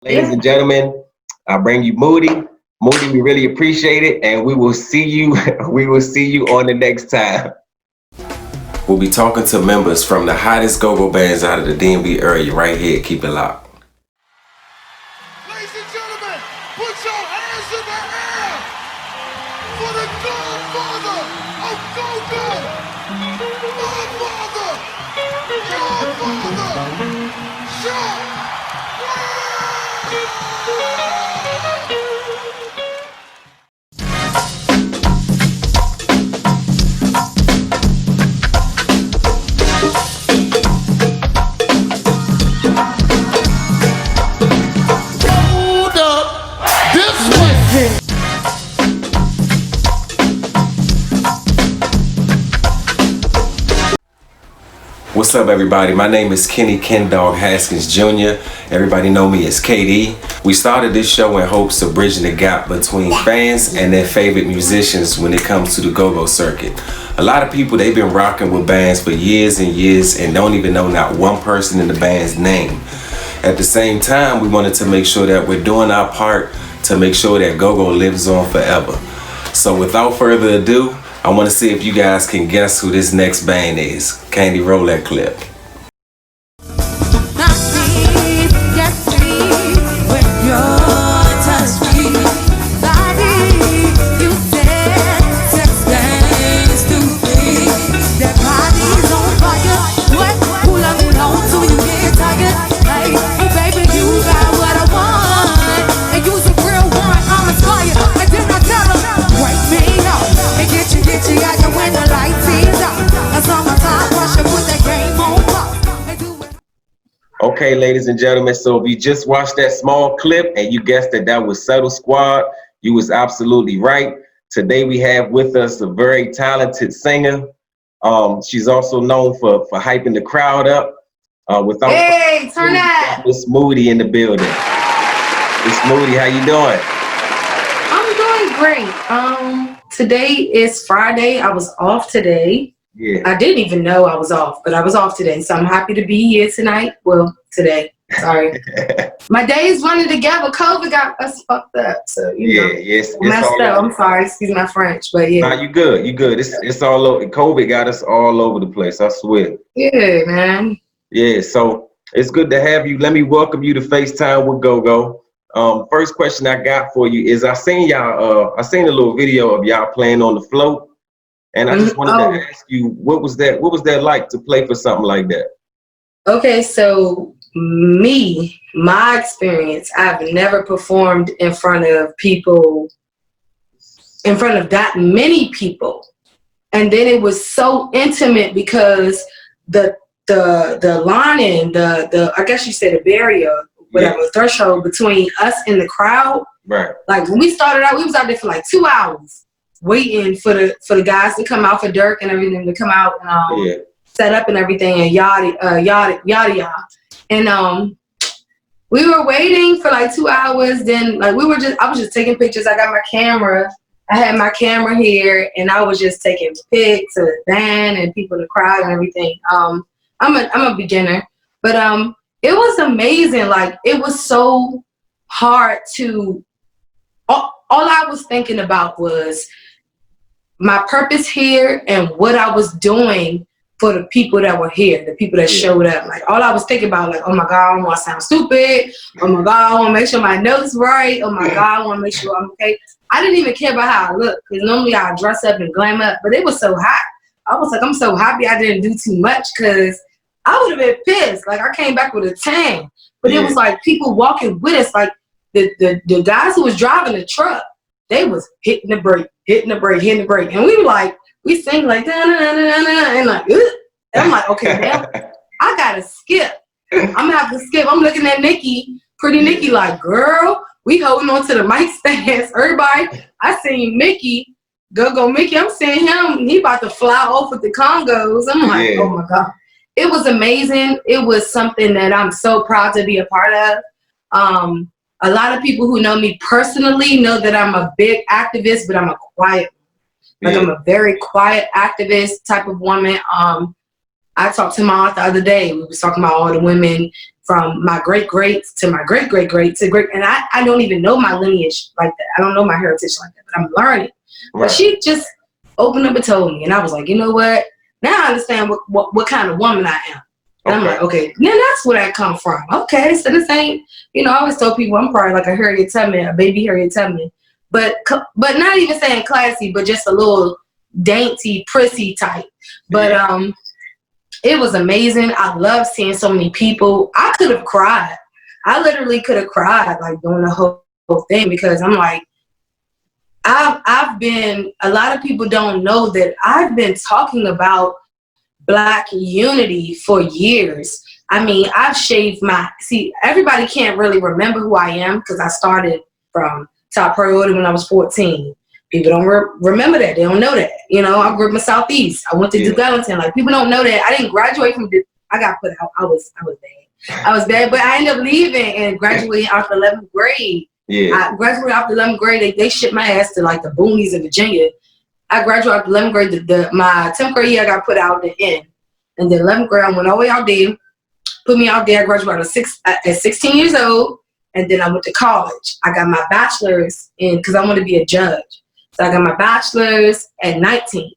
Ladies and gentlemen, I bring you Moody. Moody, we really appreciate it, and we will see you. We will see you on the next time. We'll be talking to members from the hottest go-go bands out of the DMV area right here. Keep it locked. Ladies and gentlemen, put your hands in the air for the godfather of go-go, my father, your father, Suttle. What's up, everybody? My name is Kenny Ken Dog Haskins Jr. Everybody know me as KD. We started this show in hopes of bridging the gap between fans and their favorite musicians when it comes to the go-go circuit. A lot of people, they've been rocking with bands for years and years and don't even know not one person in the band's name. At the same time, we wanted to make sure that we're doing our part to make sure that go-go lives on forever. So without further ado, I want to see if you guys can guess who this next band is. Candy, roll that clip. Okay, ladies and gentlemen, so if you just watched that small clip and you guessed that that was Suttle Squad, you was absolutely right. Today we have with us a very talented singer. She's also known for hyping the crowd up. Hey, turn that! Miss Moody in the building. Miss Moody, how you doing? I'm doing great. Today is Friday. I was off today. Yeah. I didn't even know I was off, but I was off today, so I'm happy to be here tonight. Well, today. Sorry. My days running together. COVID got us fucked up, so you know. Yes. Messed up. I'm sorry. Excuse my French, but yeah. Nah, you good. You good. It's all over. COVID got us all over the place. I swear. Yeah, man. Yeah. So it's good to have you. Let me welcome you to FaceTime with GoGo. First question I got for you is I seen y'all. I seen a little video of y'all playing on the float. And I just wanted to ask you, what was that like to play for something like that? Okay, so my experience, I've never performed in front of people, in front of that many people. And then it was so intimate because the lining, I guess you said a barrier, whatever, threshold between us and the crowd. Right. Like when we started out, we was out there for like 2 hours. Waiting for the guys to come out, for Dirk and everything to come out and set up and everything and yada. And we were waiting for like 2 hours. Then like I was just taking pictures. I got my camera. I had my camera here, and I was just taking pics of the band and people in the crowd and everything. I'm a beginner, but it was amazing. Like it was so hard to. All I was thinking about was my purpose here and what I was doing for the people that were here, the people that showed up. Like all I was thinking about, like, oh my God, I don't want to sound stupid. Oh my God, I want to make sure my notes right. Oh my God, I want to make sure I'm okay. I didn't even care about how I look, because normally I dress up and glam up, but it was so hot. I was like, I'm so happy I didn't do too much, because I would have been pissed. Like I came back with a tan, but it was like people walking with us, like the guys who was driving the truck, they was hitting the brake, and we were like, we sing like and like, ugh. And I'm like, okay, now I gotta skip. I'm gonna have to skip. I'm looking at Nikki, pretty Nikki, like, girl, we holding on to the mic stands. Everybody, I seen Mickey, go Mickey. I'm seeing him. He about to fly off with the Congos. I'm like, oh my God, it was amazing. It was something that I'm so proud to be a part of. A lot of people who know me personally know that I'm a big activist, but I'm a quiet one. Like I'm a very quiet activist type of woman. I talked to my aunt the other day. We was talking about all the women from my great-greats to my great-great-great to great, and I don't even know my lineage like that. I don't know my heritage like that, but I'm learning. Right. But she just opened up and told me, and I was like, you know what? Now I understand what kind of woman I am. And I'm like, okay, then that's where I come from. Okay, so this ain't, you know, I always tell people I'm probably like a Harriet Tubman, a baby Harriet Tubman, but not even saying classy, but just a little dainty, prissy type. But it was amazing. I love seeing so many people. I could have cried. I literally could have cried like during the whole thing, because I'm like, I've been, a lot of people don't know that I've been talking about Black unity for years. I mean, I've shaved see, everybody can't really remember who I am because I started from top priority when I was 14. People don't remember that. They don't know that. You know, I grew up in Southeast. I went to Duke Ellington. Like, people don't know that. I didn't graduate from Duke. I got put out. I was bad. I was bad, but I ended up leaving and graduating after 11th grade. Yeah. I graduated after 11th grade. They shipped my ass to like the boonies in Virginia. I graduated after 11th grade. My 10th grade year, I got put out at the end. And then 11th grade, I went all the way out there. Put me out there. I graduated at 16 years old. And then I went to college. I got my bachelor's because I wanted to be a judge. So I got my bachelor's at 19.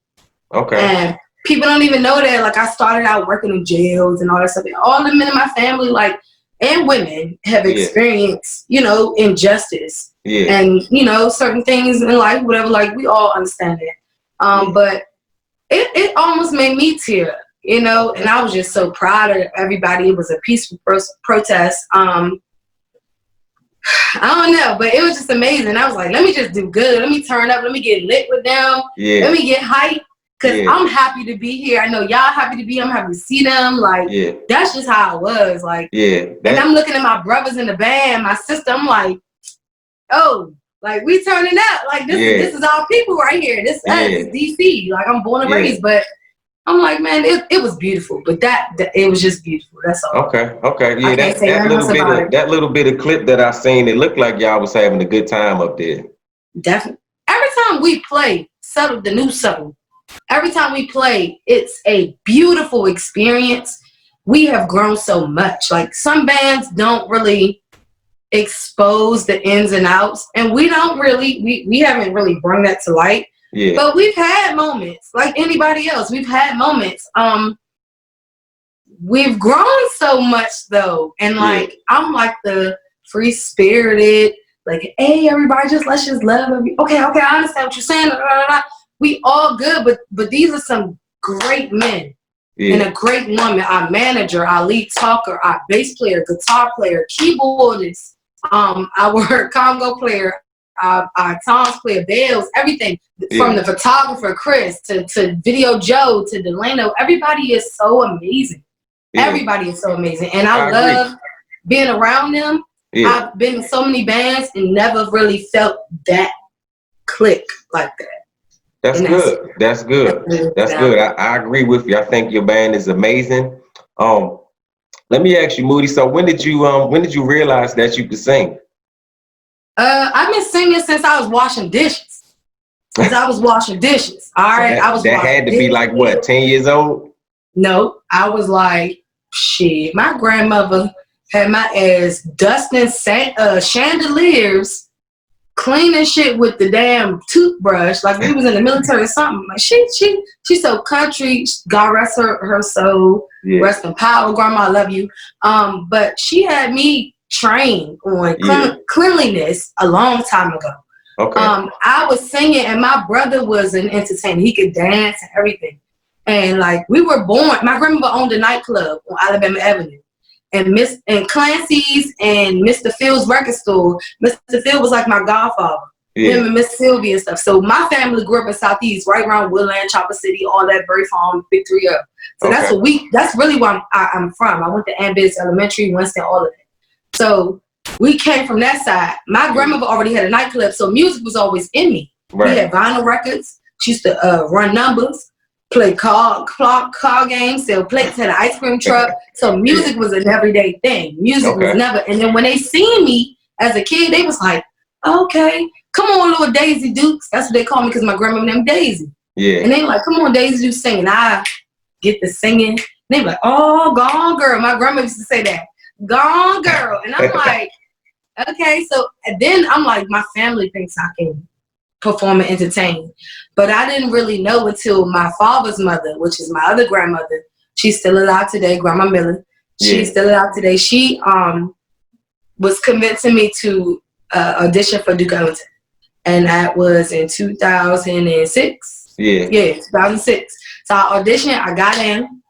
Okay. And people don't even know that. Like, I started out working in jails and all that stuff. And all the men in my family, like, and women have experienced, you know, injustice. Yeah. And, you know, certain things in life, whatever, like, we all understand that. But it almost made me tear, you know, and I was just so proud of everybody. It was a peaceful protest. I don't know, but it was just amazing. I was like, let me just do good. Let me turn up. Let me get lit with them. Yeah. Let me get hyped. Because I'm happy to be here. I know y'all happy to be here. I'm happy to see them. Like, that's just how I was. Like, and I'm looking at my brothers in the band, my sister. I'm like, oh, like, we turning up. Like, this is our people right here. This is DC. Like, I'm born and raised. But I'm like, man, it was beautiful. But it was just beautiful. That's all. Okay. Yeah, that little bit of clip that I seen, it looked like y'all was having a good time up there. Definitely. Every time we play Suttle, the new Suttle, every time we play, it's a beautiful experience. We have grown so much. Like, some bands don't really expose the ins and outs, and we don't really, we haven't really brought that to light. Yeah. But we've had moments, like anybody else. We've had moments. We've grown so much though, and like I'm like the free spirited, like, hey, everybody, let's just love everybody. Okay, I understand what you're saying. We all good, but these are some great men and a great woman. Our manager, our lead talker, our bass player, guitar player, keyboardist, our Congo player, our toms player, bells, everything. From the photographer Chris to Video Joe to Delano. Everybody is so amazing. Everybody is so amazing, and I love being around them. I've been in so many bands and never really felt that click like that. That's good. That's good. I agree with you. I think your band is amazing. Let me ask you, Moody. So when did you realize that you could sing? I've been singing since I was washing dishes. All right, that had to be like what, 10 years old? No, I was like, shit. My grandmother had my ass dusting chandeliers, cleaning shit with the damn toothbrush, like we was in the military or something. Like she's so country. God rest her soul. Rest in power, Grandma. I love you. But she had me trained on cleanliness a long time ago. Okay. I was singing, and my brother was an entertainer. He could dance and everything. And like, we were born. My grandmother owned a nightclub on Alabama Avenue, and Clancy's and Mr. Phil's record store. Mr. Phil was like my godfather. Him and Miss Sylvia and stuff. So my family grew up in Southeast, right around Woodland, Chopper City, all that, Berry Farm, Victoria. So that's really where I'm from. I went to Ambis Elementary, Winston, all of that. So we came from that side. My grandmother already had a nightclub, so music was always in me. Right. We had vinyl records. She used to run numbers, play car games, sell plates, had an ice cream truck. So music was an everyday thing. Music was never. And then when they seen me as a kid, they was like, okay, come on, little Daisy Dukes. That's what they call me because my grandmother named Daisy. Yeah. And they were like, come on, Daisy Dukes singing. I get the singing. And they were like, oh, go on, girl. My grandma used to say that. gone girl. And I'm like, okay. So and then I'm like, my family thinks I can perform and entertain. But I didn't really know until my father's mother, which is my other grandmother. She's still alive today, Grandma Miller. She's still alive today. She was convincing me to audition for Duke Ellington. And that was in 2006. Yeah, 2006. So I auditioned, I got in.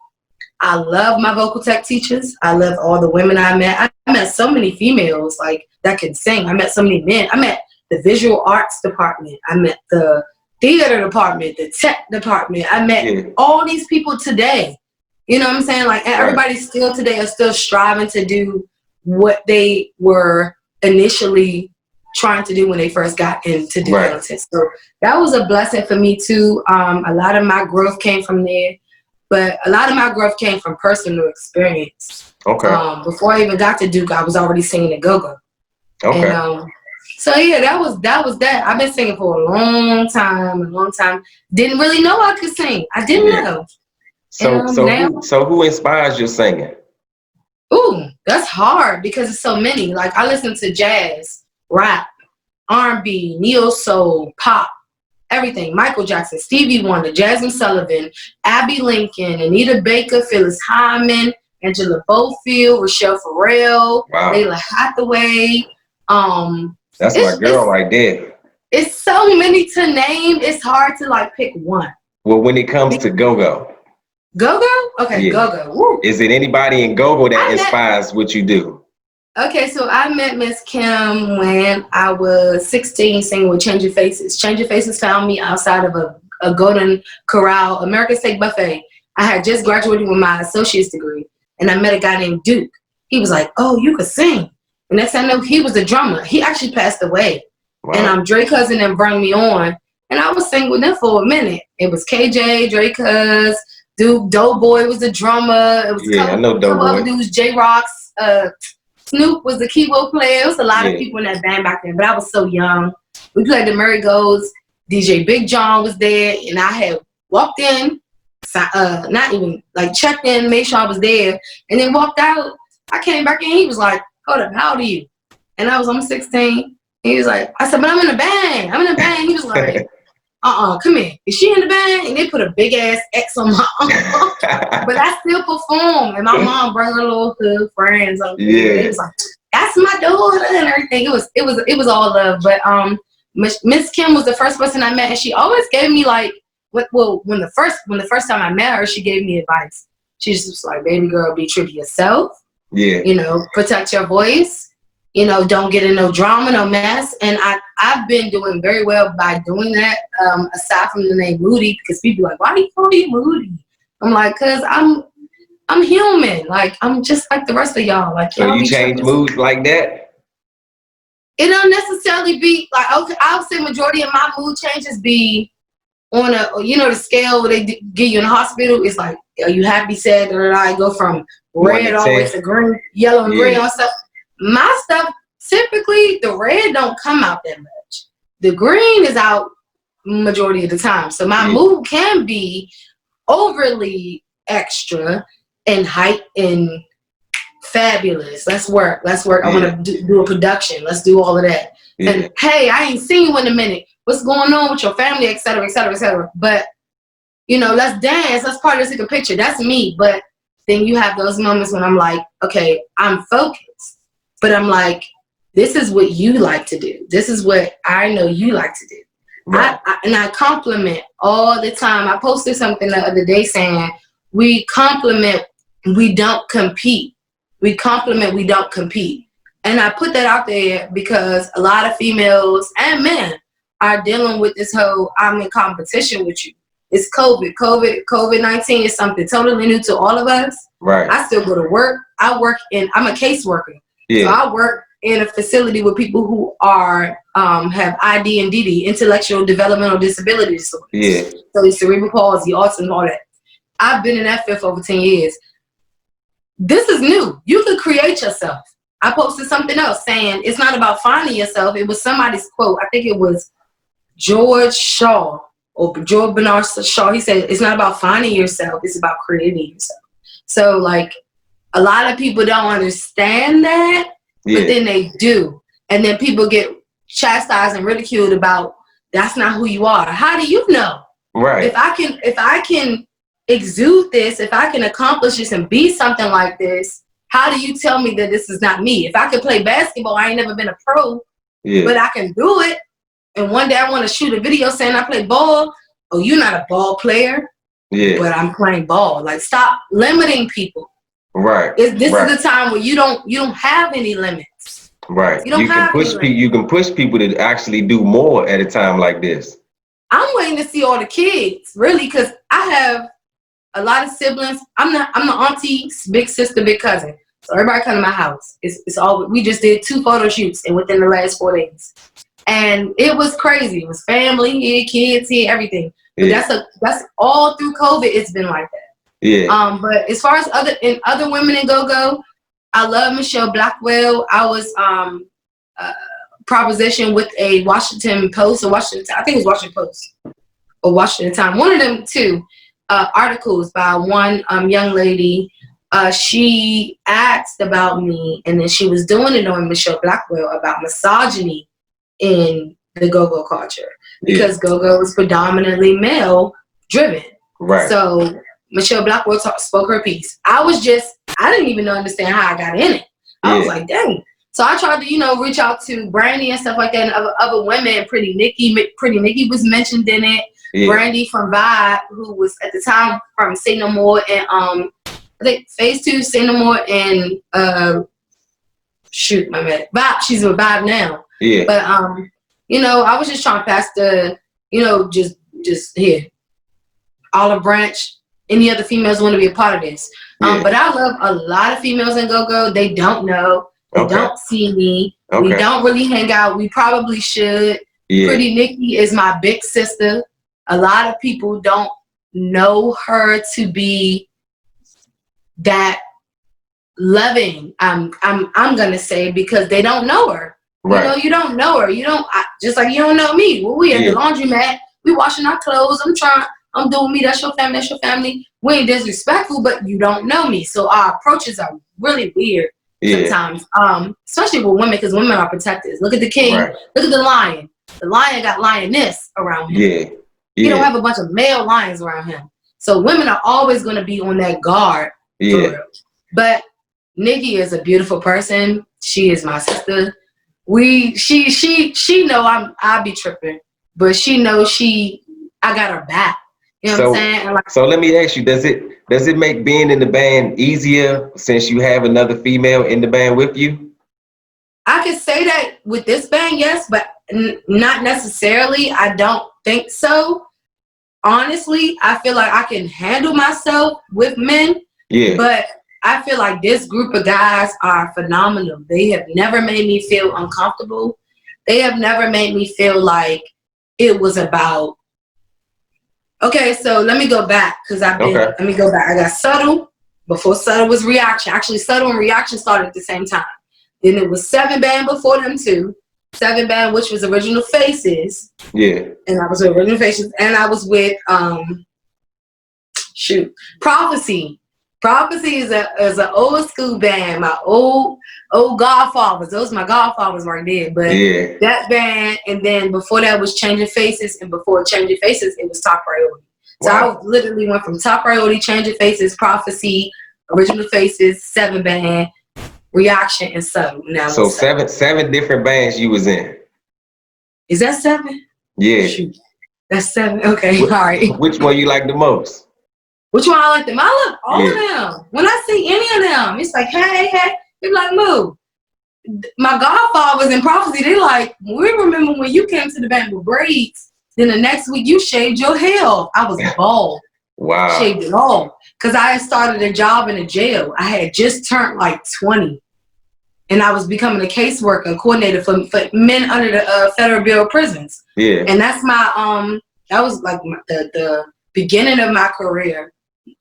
I love my vocal tech teachers. I love all the women I met. I met so many females like that could sing. I met so many men. I met the visual arts department. I met the theater department, the tech department. I met all these people today. You know what I'm saying? Like, and everybody still today are still striving to do what they were initially trying to do when they first got into Duke Ellington. So that was a blessing for me too. A lot of my growth came from there, but a lot of my growth came from personal experience. Okay. Before I even got to Duke, I was already singing at GoGo. Okay. And, so yeah, that was that. I've been singing for a long time. Didn't really know I could sing. I didn't know. So who inspires your singing? Ooh, that's hard because it's so many. Like I listen to jazz, rap, R&B, neo soul, pop, everything. Michael Jackson, Stevie Wonder, Jasmine Sullivan, Abby Lincoln, Anita Baker, Phyllis Hyman, Angela Bofield, Rochelle Farrell, Layla Hathaway. That's my girl right there. It's so many to name. It's hard to like pick one. Well, when it comes to GoGo. GoGo? Okay, GoGo. Woo. Is it anybody in GoGo that inspires what you do? Okay, so I met Miss Kim when I was 16 singing with Change Your Faces. Change Your Faces found me outside of a Golden Corral American Steak Buffet. I had just graduated with my associate's degree, and I met a guy named Duke. He was like, oh, you could sing. And next thing I know, he was a drummer. He actually passed away. Wow. And Dre Cousin and brought me on, and I was singing with them for a minute. It was KJ, Dre Cuz, Duke, Doughboy was the drummer. It was I know Doughboy. Other dudes, J Rocks, Snoop was the keyboard player. It was a lot of people in that band back then, but I was so young. We played the Murray Goes. DJ Big John was there, and I had walked in, not even like checked in, made sure I was there, and then walked out. I came back in. He was like, "Hold up, how old are you?" And I'm 16. He was like, I said, "But I'm in a band. I'm in a band." He was like, come here. Is she in the band? And they put a big ass X on my arm. But I still perform. And my mom brought her little hood friends. It was like, that's my daughter and everything. It was all love. But Miss Kim was the first person I met, and she always gave me like, when the first time I met her, she gave me advice. She just was like, "Baby girl, be true to yourself. You know, protect your voice. You know, don't get in no drama, no mess." And I've been doing very well by doing that, aside from the name Moody, because people are like, "Why do you call you Moody?" I'm like, "Cause I'm human. Like, I'm just like the rest of y'all." Like, so you change moods like that? It don't necessarily be like, okay, I'll say majority of my mood changes be on the scale where they get you in the hospital. It's like, are you happy, sad, or I go from red always to green, yellow and green on stuff. My stuff, typically, the red don't come out that much. The green is out majority of the time. So my mood can be overly extra and hype and fabulous. Let's work. I want to do a production. Let's do all of that. And hey, I ain't seen you in a minute. What's going on with your family, et cetera, et cetera, et cetera. But, let's dance. Let's party. Let's take a picture. That's me. But then you have those moments when I'm like, okay, I'm focused. But I'm like, this is what you like to do. This is what I know you like to do. Right. I compliment all the time. I posted something the other day saying, we compliment, we don't compete. We compliment, we don't compete. And I put that out there because a lot of females and men are dealing with this whole, I'm in competition with you. It's COVID-19 is something totally new to all of us. Right. I still go to work. I'm a caseworker. So I work in a facility with people who are have ID and DD, intellectual developmental disability disorders. So it's cerebral palsy, autism, all that. I've been in that field for over 10 years. This is new. You could create yourself. I posted something else saying it's not about finding yourself. It was somebody's quote. I think it was George Shaw or George Bernard Shaw. He said, it's not about finding yourself. It's about creating yourself. So like, a lot of people don't understand that, but then they do. And then people get chastised and ridiculed about that's not who you are. How do you know? Right. If I can exude this, if I can accomplish this and be something like this, how do you tell me that this is not me? If I could play basketball, I ain't never been a pro, but I can do it. And one day I want to shoot a video saying I play ball. Oh, you're not a ball player. Yeah. But I'm playing ball. Like, stop limiting people. Right. This is the time where you don't have any limits. Right. You can push people to actually do more at a time like this. I'm waiting to see all the kids, really, because I have a lot of siblings. I'm the auntie, big sister, big cousin. So everybody come to my house. It's all. We just did 2 photo shoots and within the last 4 days, and it was crazy. It was family here, kids here, everything. But that's all through COVID. It's been like that. Yeah. But as far as other women in go-go, I love Michelle Blackwell. I was propositioned with a Washington Post or I think it was Washington Post or Washington Times. One of them two articles by one young lady. She asked about me, and then she was doing it on Michelle Blackwell about misogyny in the go-go culture because go-go is predominantly male driven. Right. So Michelle Blackwell spoke her piece. I didn't even understand how I got in it. I was like, dang. So I tried to, reach out to Brandy and stuff like that, and other women. Pretty Nikki was mentioned in it. Yeah. Brandy from Vibe, who was at the time from Say No More, and I think Phase 2, Say No More, and Vibe. She's with Vibe now. Yeah. But I was just trying to pass the, just here, Olive Branch. Any other females want to be a part of this? But I love a lot of females in go-go. They don't know. They don't see me. We don't really hang out. We probably should. Yeah. Pretty Nikki is my big sister. A lot of people don't know her to be that loving. I'm gonna say, because they don't know her. Right. You don't know her. Just like you don't know me. Well, we at the laundromat. We washing our clothes. I'm doing me. That's your family. That's your family. We ain't disrespectful, but you don't know me. So our approaches are really weird sometimes. Especially with women, because women are protectors. Look at the king. Right. Look at the lion. The lion got lioness around him. Yeah. He don't have a bunch of male lions around him. So women are always going to be on that guard. Yeah. But Nikki is a beautiful person. She is my sister. She know I be tripping, but she knows I got her back. You know what I'm saying? So let me ask you, does it make being in the band easier since you have another female in the band with you? I could say that with this band, yes, but not necessarily. I don't think so. Honestly, I feel like I can handle myself with men. Yeah. But I feel like this group of guys are phenomenal. They have never made me feel uncomfortable. They have never made me feel like it was about. Okay, so let me go back let me go back. I got Suttle before Suttle was Reaction. Actually, Suttle and Reaction started at the same time. Then it was 7 Band before them too. 7 Band, which was Original Faces. Yeah. And I was with Original Faces, and I was with Prophecy. Prophecy is an old school band. My old godfathers. Those are my godfathers right there. But that band, and then before that was Changing Faces, and before Changing Faces, it was Top Priority. So I literally went from Top Priority, Changing Faces, Prophecy, Original Faces, 7 Band, Reaction, and Suttle. Now so seven different bands you was in. Is that 7? Yeah. Shoot. That's 7. Okay, all right. Which one you like the most? Which one I like them? I love all of them. When I see any of them, it's like, hey. They're like, Moo. My godfathers in Prophecy, they like, we remember when you came to the band with braids, then the next week you shaved your hair off. I was bald. Wow. Shaved it off. Because I had started a job in a jail. I had just turned like 20. And I was becoming a caseworker, coordinator for men under the Federal Bureau of Prisons. Yeah. And that's my, that was like the beginning of my career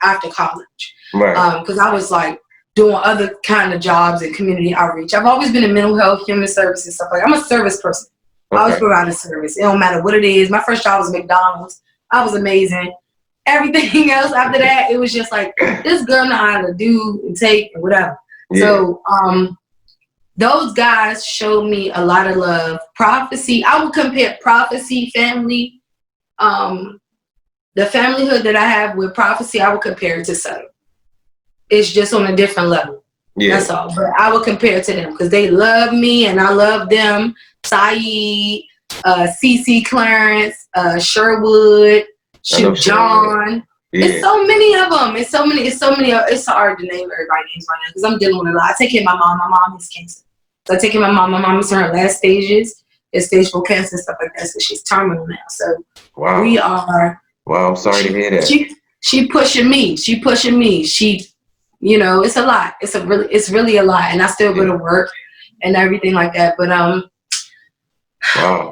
after college. Right. Because I was like doing other kind of jobs and community outreach. I've always been in mental health, human services, stuff like that. I'm a service person. I always provide a service. It don't matter what it is. My first job was McDonald's. I was amazing. everything else after that, it was just like, this girl know how to do and take and whatever. Yeah. So those guys showed me a lot of love. Prophecy, I would compare Prophecy family, the familyhood that I have with Prophecy, I would compare it to Suttle. It's just on a different level. Yeah. That's all. But I would compare it to them because they love me and I love them. Saeed, CC Clarence, Sherwood, John. Yeah. It's so many of them. It's so many. It's hard to name everybody's names right now because I'm dealing with a lot. I take care of my mom. My mom has cancer. So I take care of my mom. My mom is in her last stages. It's stage 4 cancer and stuff like that. So she's terminal now. So we are. Wow, I'm sorry to hear that. She pushing me. She, you know, it's a lot. It's really a lot. And I still go to work and everything like that. But wow.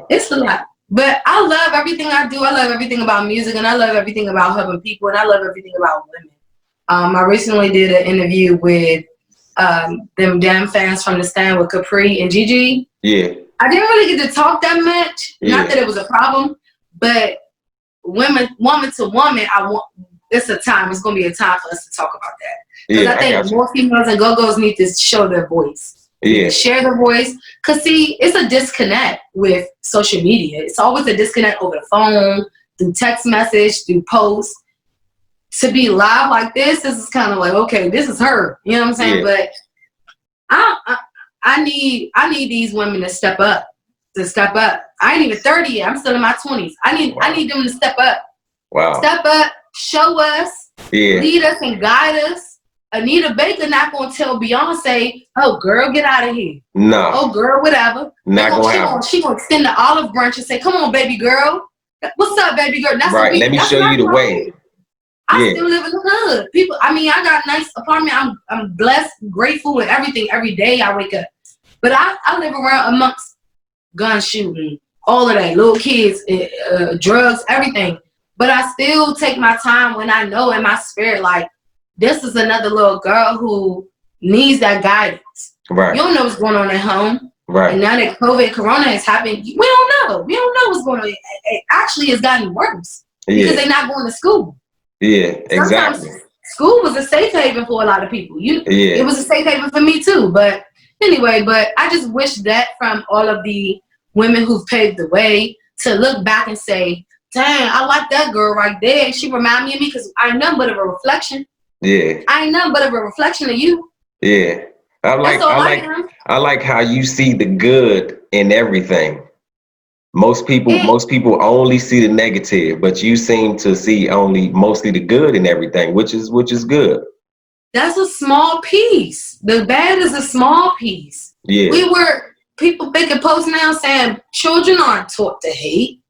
It's a lot. But I love everything I do. I love everything about music, and I love everything about helping people, and I love everything about women. I recently did an interview with them damn fans from the stand with Capri and Gigi. Yeah. I didn't really get to talk that much. Yeah. Not that it was a problem, but woman to woman, it's gonna be a time for us to talk about that. Because I think more females and go-go's need to show their voice. Yeah. Share the voice. Because, see, it's a disconnect with social media. It's always a disconnect over the phone, through text message, through posts. To be live like this is kind of like, okay, this is her. You know what I'm saying? Yeah. But I need these women to step up. I ain't even 30 yet. I'm still in my 20s. I need them to step up. Wow. Step up, show us, lead us and guide us. Anita Baker not gonna tell Beyonce, "Oh, girl, get out of here." No. Oh, girl, whatever. Not gonna happen. She gonna extend the olive branch and say, "Come on, baby girl. What's up, baby girl?" That's right. Let me show you the way. I still live in the hood. People, I mean, I got a nice apartment. I'm blessed, grateful, and everything. Every day I wake up, but I live around amongst gun shooting, all of that, little kids, drugs, everything. But I still take my time when I know in my spirit, like, this is another little girl who needs that guidance. Right. You don't know what's going on at home. Right. And now that Corona has happened, we don't know. We don't know what's going on. It actually has gotten worse because they're not going to school. Yeah, exactly. Sometimes school was a safe haven for a lot of people. It was a safe haven for me too. But anyway, I just wish that from all of the women who've paved the way to look back and say, dang, I like that girl right there. She remind me of me because I'm nothing but of a reflection. Yeah. I ain't nothing but of a reflection of you. Yeah. I like how you see the good in everything. Most people only see the negative, but you seem to see mostly the good in everything, which is good. That's a small piece. The bad is a small piece. Yeah. People making posts now saying children aren't taught to hate.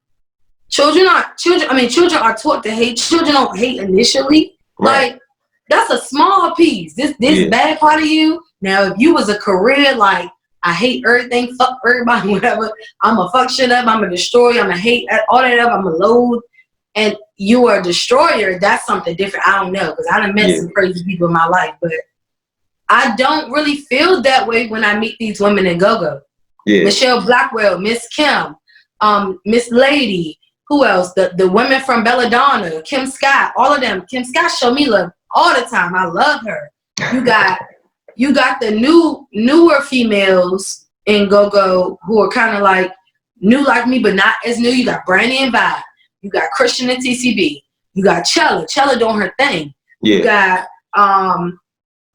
Children are taught to hate. Children don't hate initially. Right. Like, that's a small piece. This bad part of you. Now, if you was a career like, I hate everything, fuck everybody, whatever, I'm going to fuck shit up, I'm going to destroy, I'm going to hate all that up, I'm going to load, and you are a destroyer, that's something different. I don't know, because I done met some crazy people in my life, but I don't really feel that way when I meet these women in go-go. Yeah. Michelle Blackwell, Miss Kim, Miss Lady, who else? The women from Belladonna, Kim Scott, all of them. Kim Scott show me love all the time. I love her. You got the newer females in go-go who are kind of like new like me, but not as new. You got Brandy and Vibe. You got Christian and TCB. You got Chella doing her thing. Yeah. You got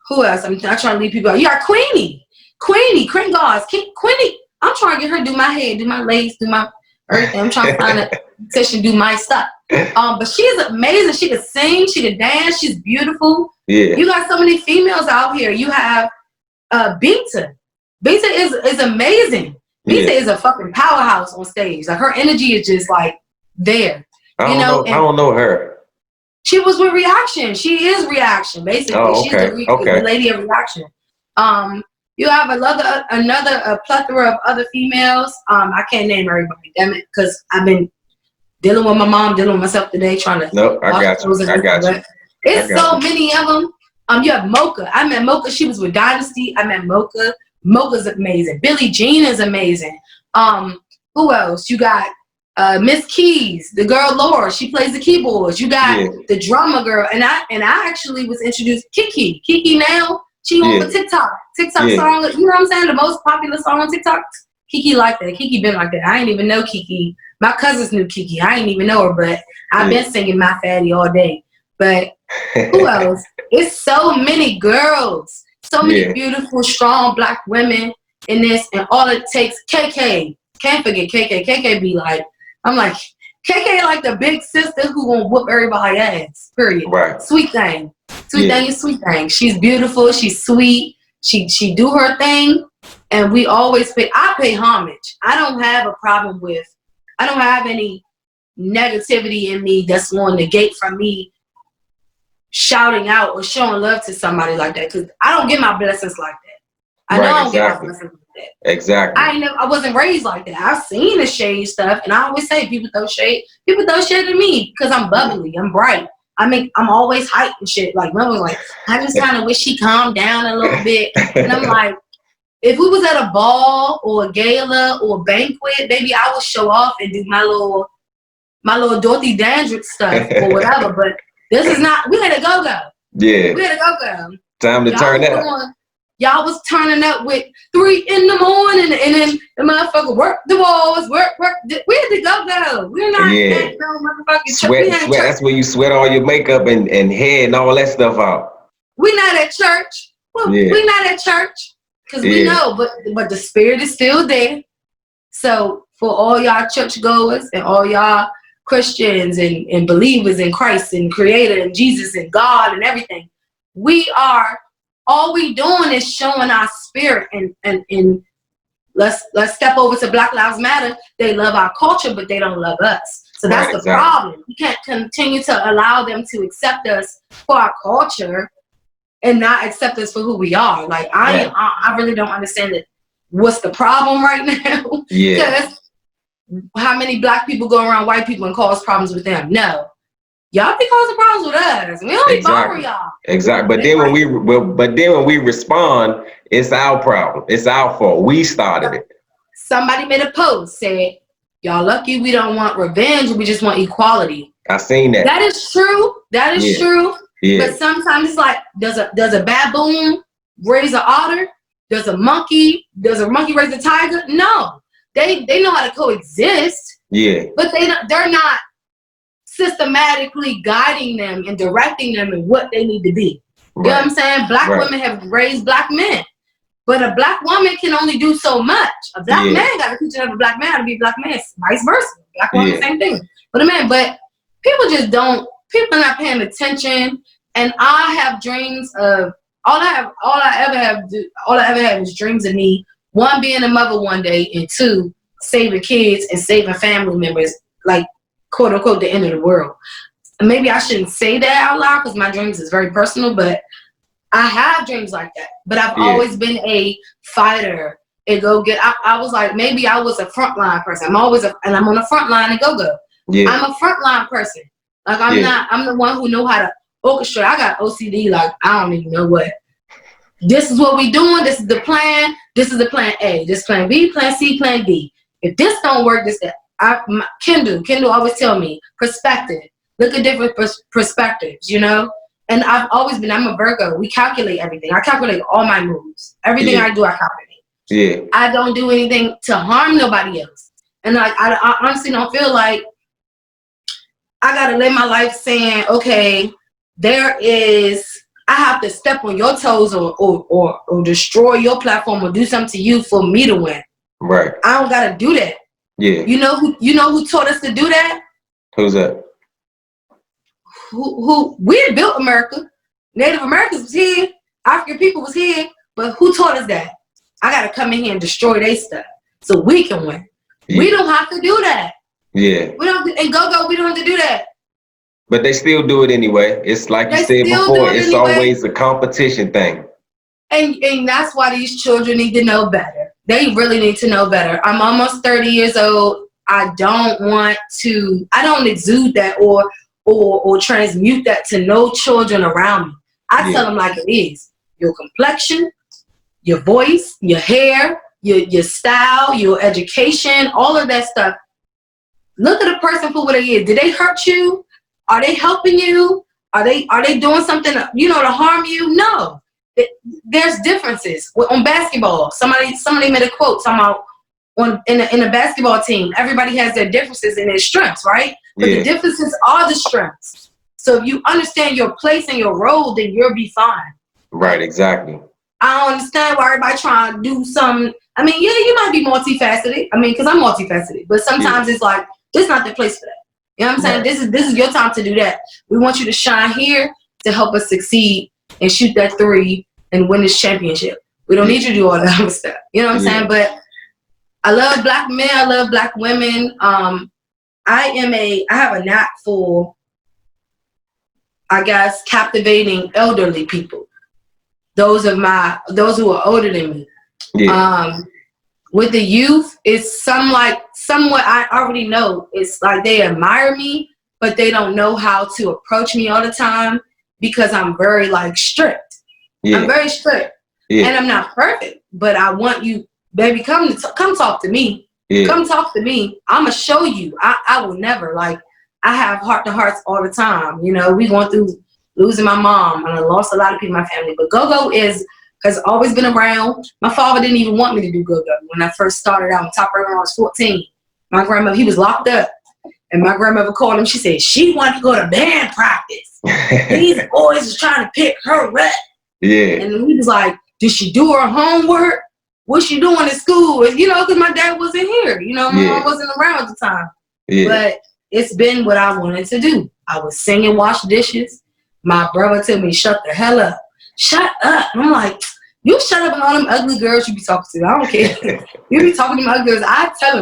who else? I'm not trying to leave people out. You got Queenie, Kringos, Queenie. I'm trying to get her to do my hair, do my lace, do my everything. I'm trying to find a session, do my stuff. But she's amazing. She can sing, she can dance, she's beautiful. Yeah. You got so many females out here. You have Binta. Binta is amazing. Binta is a fucking powerhouse on stage. Like, her energy is just like there. I don't know her. She was with Reaction. She is Reaction, basically. Oh, okay. She's the lady of Reaction. You have another plethora of other females. I can't name everybody, damn it, because I've been dealing with my mom, dealing with myself today, trying to. No, I got you. It's so many of them. You have Mocha. I met Mocha. She was with Dynasty. I met Mocha. Mocha's amazing. Billie Jean is amazing. Who else? You got Miss Keys, the girl Laura, she plays the keyboards. You got the drummer girl, and I actually was introduced Kiki. Kiki now, she on for TikTok song. You know what I'm saying? The most popular song on TikTok. Kiki like that. Kiki been like that. I ain't even know Kiki. My cousins knew Kiki. I ain't even know her, but I've been singing My Fatty all day. But who else? It's so many girls, so many beautiful, strong Black women in this, and all it takes. KK, can't forget KK. KK be like, I'm like, KK like the big sister who gonna whoop everybody's ass. Period. Right. Sweet thing. Sweet thing is sweet thing. She's beautiful. She's sweet. She do her thing, and we always pay. I pay homage. I don't have a problem with. I don't have any negativity in me that's going to negate from me shouting out or showing love to somebody like that, because I don't get my blessings like that. I don't get my blessings like that. Exactly. I wasn't raised like that. I've seen the shade stuff, and I always say people throw shade. People throw shade at me because I'm bubbly. I'm bright. I'm always hyped and shit. Like mom was like, I just kind of wish she calmed down a little bit. And I'm like, if we was at a ball or a gala or a banquet, maybe I would show off and do my little Dorothy Dandridge stuff or whatever. But this is not. We had a go-go. Yeah. We had a go-go. Time to turn up. Y'all was turning up with 3 in the morning, and then the motherfucker work the walls, work. We had to go. We're not at no motherfucking sweat. That's where you sweat all your makeup and hair and all that stuff out. We not at church. Well, we not at church because we know, but the spirit is still there. So for all y'all church goers and all y'all Christians and believers in Christ and Creator and Jesus and God and everything, all we doing is showing our spirit, and let's step over to Black Lives Matter. They love our culture, but they don't love us. So that's the problem. We can't continue to allow them to accept us for our culture and not accept us for who we are. Like I really don't understand it. What's the problem right now? Because how many Black people go around white people and cause problems with them? No. Y'all be causing problems with us. We don't be bothering y'all. Exactly. But then when we respond, it's our problem. It's our fault. We started it. Somebody made a post, said, y'all lucky we don't want revenge, we just want equality. I seen that. That is true. That is true. Yeah. But sometimes it's like, does a baboon raise an otter? Does a monkey raise a tiger? No. They know how to coexist. Yeah. But they're not systematically guiding them and directing them in what they need to be. You know what I'm saying? Black women have raised Black men. But a Black woman can only do so much. A Black man got to teach another Black man to be a Black man. Vice versa. Black woman, same thing. But people just don't, people are not paying attention. And I have dreams of, all I ever have is dreams of me, 1, being a mother one day, and 2, saving kids and saving family members, like, quote unquote, the end of the world. Maybe I shouldn't say that out loud because my dreams is very personal, but I have dreams like that. But I've always been a fighter and I was like, maybe I was a frontline person. I'm on the front line and go-go. Yeah. I'm a frontline person. Like I'm the one who know how to orchestrate. I got OCD, like I don't even know what. This is what we doing, this is the plan, this is the plan A, this plan B, plan C, plan D. If this don't work, this that. Kendall always tell me perspective. Look at different perspectives, you know. And I'm a Virgo. We calculate everything. I calculate all my moves. Everything I do, I calculate. Yeah. I don't do anything to harm nobody else. And like I honestly don't feel like I gotta live my life saying, okay, I have to step on your toes or destroy your platform or do something to you for me to win. Right. I don't gotta do that. Yeah. You know who taught us to do that? Who's that? Who we built America. Native Americans was here. African people was here. But who taught us that? I gotta come in here and destroy their stuff so we can win. Yeah. We don't have to do that. Yeah. We don't have to do that. But they still do it anyway. It's like you said before, it's always a competition thing. And that's why these children need to know better. They really need to know better. I'm almost 30 years old. I don't exude that or transmute that to no children around me. I tell them like it is. Your complexion, your voice, your hair, your style, your education, all of that stuff look at a person for what they is. Did they hurt you? Are they helping you? Are they doing something, you know, to harm you? No. There's differences. On basketball, somebody made a quote talking about in a basketball team, everybody has their differences and their strengths, right? But the differences are the strengths. So if you understand your place and your role, then you'll be fine. Right, exactly. I don't understand why everybody trying to do some. I mean, yeah, you might be multifaceted. I mean, because I'm multifaceted. But sometimes it's like, this is not the place for that. You know what I'm saying? Right. This is your time to do that. We want you to shine here to help us succeed and shoot that 3 and win this championship. We don't need you to do all that other stuff. You know what I'm saying? But I love black men. I love black women. I have a knack for, I guess, captivating elderly people. Those who are older than me. Yeah. With the youth, it's somewhat I already know. It's like they admire me, but they don't know how to approach me all the time because I'm very like strict. Yeah. I'm very strict. Yeah. And I'm not perfect, but I want you, baby, come talk to me. Yeah. Come talk to me. I'ma show you. I will never, like, I have heart-to-hearts all the time. You know, we going through losing my mom, and I lost a lot of people in my family. But GoGo has always been around. My father didn't even want me to do GoGo when I first started out in Top Road when I was 14. My grandmother, he was locked up, and my grandmother called him. She said she wanted to go to band practice. These boys is trying to pick her up. Yeah. And he was like, did she do her homework? What's she doing in school? You know, because my dad wasn't here. You know, my mom wasn't around at the time. Yeah. But it's been what I wanted to do. I was singing, wash dishes. My brother told me, shut the hell up. Shut up. And I'm like, you shut up and all them ugly girls you be talking to. I don't care. You be talking to them ugly girls. I tell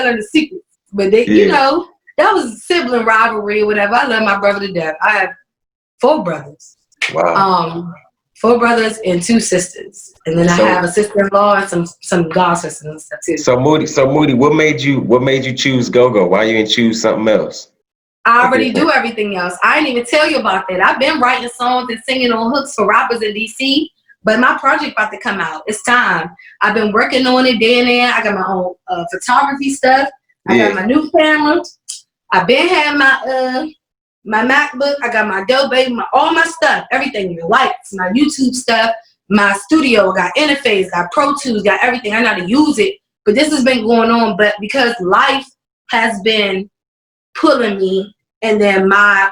them the secrets. But they, you know, that was sibling rivalry or whatever. I love my brother to death. I have 4 brothers. Wow. 4 brothers and 2 sisters, and then I have a sister-in-law and some god sisters and stuff too. So Moody, what made you choose GoGo? Why you didn't choose something else? I already do everything else. I didn't even tell you about that. I've been writing songs and singing on hooks for rappers in DC, but my project about to come out. It's time. I've been working on it day and day. I got my own photography stuff. I got my new camera. I've been had my MacBook, I got my Adobe, all my stuff, everything, the lights, my YouTube stuff, my studio, got interface, got Pro Tools, got everything. I know how to use it, but this has been going on. But because life has been pulling me, and then my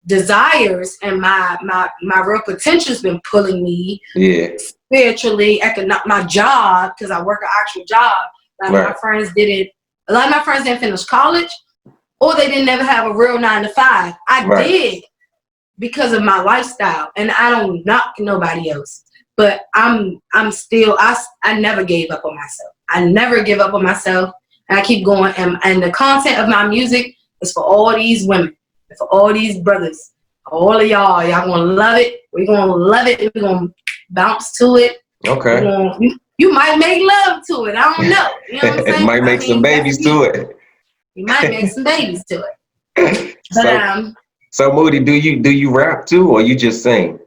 desires and my real potential has been pulling me spiritually, my job, because I work an actual job. A lot of my friends didn't finish college, or they didn't ever have a real 9-to-5. I did because of my lifestyle, and I don't knock nobody else. But I'm still, I never gave up on myself. I never give up on myself, and I keep going. And the content of my music is for all these women, and for all these brothers, all of y'all. Y'all gonna love it. We're gonna love it. We're gonna bounce to it. Okay. You might make love to it. I don't know. You know what I'm saying? Might make some babies to it. You might make some babies to it. But so Moody, do you rap too, or you just sing?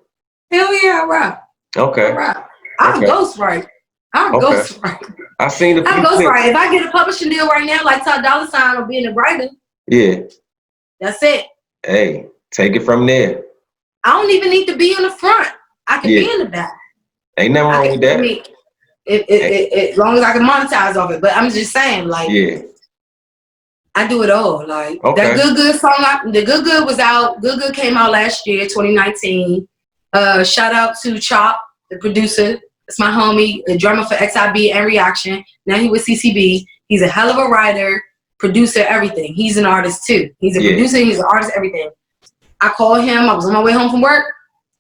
Hell yeah, I rap. Okay. I rap. I'm ghostwrite. Ghostwrite. I seen the. I'm ghostwrite. If I get a publishing deal right now, like Ty Dolla $ign or being a writer. Yeah. That's it. Hey, take it from there. I don't even need to be in the front. I can be in the back. Ain't nothing wrong with that. As long as I can monetize off it. But I'm just saying, like. Yeah. I do it all. Like that Good song, the Good was out. Good came out last year, 2019. Shout out to Chop, the producer. It's my homie, the drummer for XIB and Reaction. Now he with CCB. He's a hell of a writer, producer, everything. He's an artist too. He's a producer. He's an artist, everything. I called him. I was on my way home from work.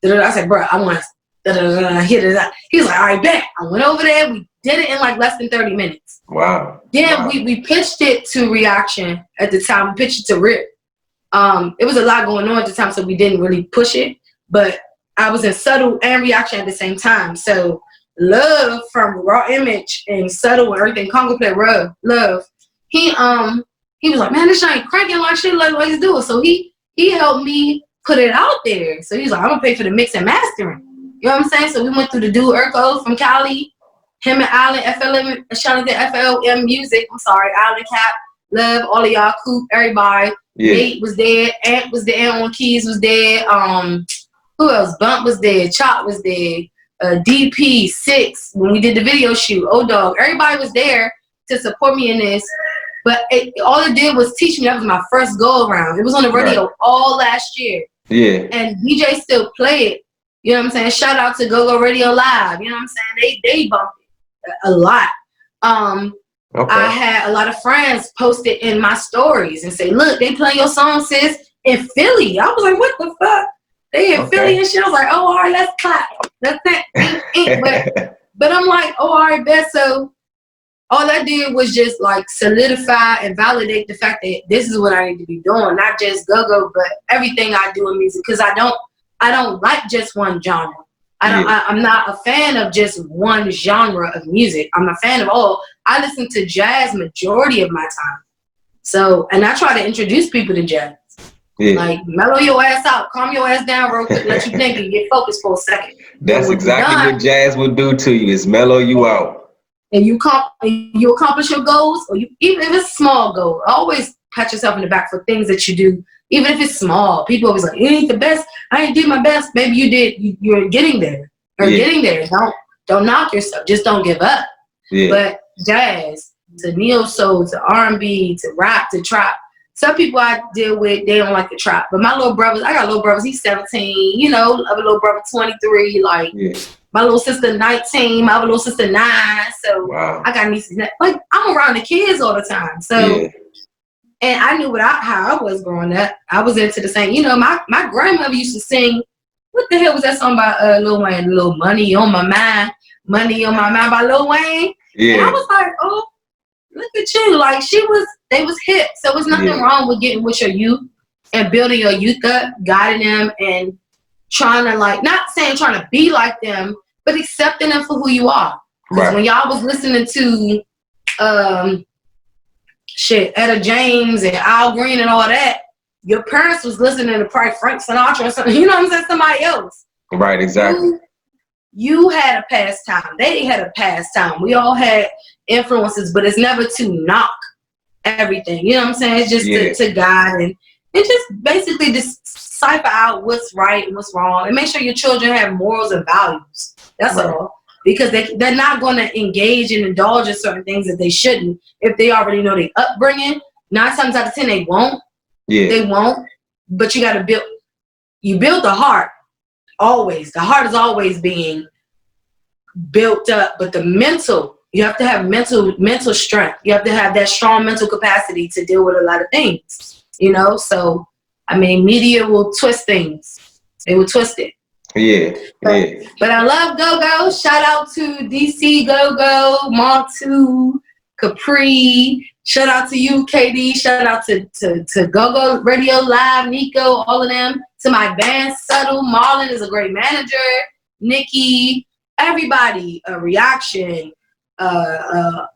I said, bro, I want to. He was like, all right, bet. I went over there. We did it in like less than 30 minutes. Wow. Then we pitched it to Reaction at the time. We pitched it to Rip. It was a lot going on at the time, so we didn't really push it. But I was in Suttle and Reaction at the same time. So Love from Raw Image and Suttle and everything, Congo Play Love. He was like, man, this shit ain't cranking like shit like let's do it. So he helped me put it out there. So he was like, I'm gonna pay for the mix and mastering. You know what I'm saying? So we went through the dude Urko from Cali. Him and Allen, shout out to FLM Music. I'm sorry, Allen Cap Love all of y'all. Coop, everybody. Yeah. Nate was there. Ant was there. Ant on keys was there. Who else? Bump was there. Chop was there. DP, Six, when we did the video shoot. O-Dog. Everybody was there to support me in this. But all it did was teach me. That was my first go around. It was on the radio all last year. Yeah. And DJ still play it. You know what I'm saying? Shout out to GoGo Radio Live. You know what I'm saying? They bumped it a lot. I had a lot of friends post it in my stories and say, look, they playing your song, sis, in Philly. I was like, what the fuck? They in Philly and shit. I was like, oh, all right, let's clap. That's it. But I'm like, oh, all right, bet. So all that did was just like solidify and validate the fact that this is what I need to be doing, not just go-go, but everything I do in music. Because I don't like just one genre. I'm not a fan of just one genre of music. I'm a fan of all. I listen to jazz majority of my time. So, and I try to introduce people to jazz. Yeah. Like, mellow your ass out, calm your ass down real quick, let you think and get focused for a second. That's exactly what jazz will do to you, is mellow you out. And you accomplish your goals, or even if it's small goal, always pat yourself in the back for things that you do, even if it's small. People always like, you ain't the best. I ain't did my best. Maybe you did. You're getting there. Getting there. Don't knock yourself. Just don't give up. Yeah. But jazz, to neo soul, to R&B, to rap, to trap. Some people I deal with, they don't like the trap. But my little brothers, I got little brothers. He's 17. You know, other little brother 23. Like my little sister 19. My other little sister 9. So I got nieces. Like I'm around the kids all the time. So. And I knew how I was growing up. I was into the same. You know, my grandmother used to sing. What the hell was that song by Lil Wayne? Little Money on My Mind. Money on My Mind by Lil Wayne. Yeah. And I was like, oh, look at you. Like they was hip. So there's nothing wrong with getting with your youth and building your youth up, guiding them and trying to not trying to be like them, but accepting them for who you are. Because when y'all was listening to Etta James and Al Green and all that, your parents was listening to probably Frank Sinatra or something. You know what I'm saying? Somebody else. Right, exactly. You had a pastime. They had a pastime. We all had influences, but it's never to knock everything. You know what I'm saying? It's just to guide and just basically decipher out what's right and what's wrong and make sure your children have morals and values. That's all. Because they're not going to engage and indulge in certain things that they shouldn't if they already know their upbringing. 9 times out of 10, they won't. Yeah. They won't. But you got to build the heart always. The heart is always being built up. But the mental, you have to have mental strength. You have to have that strong mental capacity to deal with a lot of things. You know? So, I mean, media will twist things. They will twist it. But I love GoGo. Shout out to DC GoGo, Montu, Capri. Shout out to you, KD. Shout out to GoGo Radio Live, Nico, all of them. To my band, Suttle. Marlon is a great manager. Nikki, everybody. Reaction. Original